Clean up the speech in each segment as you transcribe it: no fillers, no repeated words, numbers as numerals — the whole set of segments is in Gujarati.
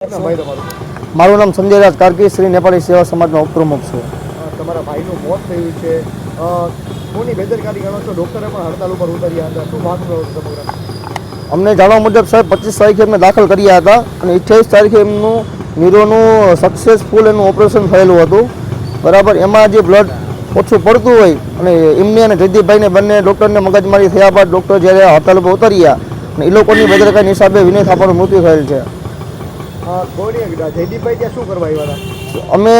ભાઈ તમારું મારું નામ સંજય રાજ કાર્કી, શ્રી નેપાળી સેવા સમાજનો ઉપપ્રમુખ છું. તમારા ભાઈનું મોત થયું છે, કોની બેદરકારી ગણો છો? ડૉક્ટરે પણ હડતાલ ઉપર ઉતર્યા હતા, શું માગણી કરો છો સમગ્ર? અમને જાણવા મુજબ સાહેબ 25 તારીખે એમને દાખલ કર્યા હતા અને 28 તારીખે એમનું ન્યુરોનું સક્સેસફુલ એનું ઓપરેશન થયેલું હતું. બરાબર, એમાં જે બ્લડ ઓછું પડતું હોય અને એમને અને જયદીપભાઈને બંને ડૉક્ટરને મગજમારી થયા બાદ ડૉક્ટર જ્યારે હડતાલ ઉપર ઉતર્યા અને એ લોકોની બેદરકારી હિસાબે વિનય થાપાનું મૃત્યુ થયેલ છે. જયદીપભાઈ ત્યાં શું કરવા આવ્યા હતા? અમે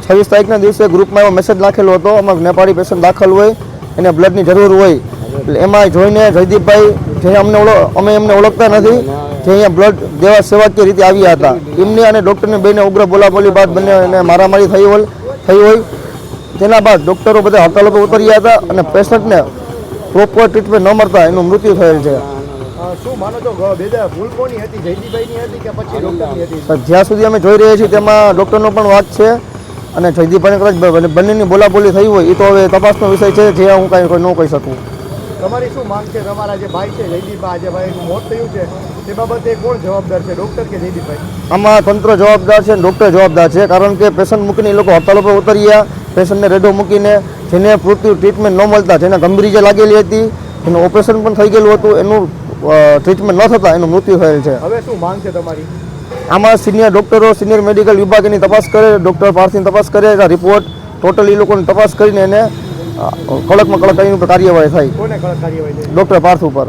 26 તારીખના દિવસે ગ્રુપમાં એવો મેસેજ નાખેલો હતો, અમારે નેપાળી પેશન્ટ દાખલ હોય એને બ્લડની જરૂર હોય, એટલે એમાં જોઈને જયદીપભાઈ જે અમે એમને ઓળખતા નથી, જે અહીંયા બ્લડ દેવા સેવાકીય રીતે આવ્યા હતા, એમને અને ડૉક્ટરને બેને ઉગ્ર બોલાબોલી બાદ બંને એને મારામારી થઈ હોય. તેના બાદ ડૉક્ટરો બધા હડતાલ ઉપર ઉતર્યા હતા અને પેશન્ટને પ્રોપર ટ્રીટમેન્ટ ન મળતા એનું મૃત્યુ થયેલ છે. શું માનો છો, ભૂલ કોની હતી? જયદીપભાઈની હતી કે પછી ડૉક્ટરની હતી? જ્યાં સુધી અમે જોઈ રહ્યા છીએ તેમાં ડૉક્ટરનો પણ વાંક છે અને જયદીપભાઈને કદાચ બંનેની બોલાબોલી થઈ હોય એ તો હવે તપાસનો વિષય છે, જે હું કાંઈ ન કહી શકું. તમારી શું માંગ છે? તમારા જે ભાઈ છે જયદીપભાઈ, જે ભાઈનું મોત થયું છે તે બાબતે કોણ જવાબદાર છે, ડૉક્ટર કે જયદીપભાઈ? આમાં તંત્ર જવાબદાર છે અને ડૉક્ટર જવાબદાર છે, કારણ કે પેશન્ટ મૂકીને એ લોકો હડતાલ ઉપર ઉતર્યા, પેશન્ટને રેડો મૂકીને જેને પૂરતી ટ્રીટમેન્ટ ન મળતા, જેને ગંભીર ઇજા લાગેલી હતી, એનું ઓપરેશન પણ થઈ ગયેલું હતું, એનું ટ્રીટમેન્ટ ન થતાં એનું મૃત્યુ થયેલ છે. હવે શું માંગ છે તમારી? આમાં સિનિયર ડૉક્ટરો, સિનિયર મેડિકલ વિભાગ એની તપાસ કરે, ડૉક્ટર પાર્થની તપાસ કરે, રિપોર્ટ ટોટલ એ લોકોની તપાસ કરીને એને કડકમાં કડક કાર્યવાહી થાય. કોને કડક કાર્યવાહી? ડૉક્ટર પાર્થ ઉપર.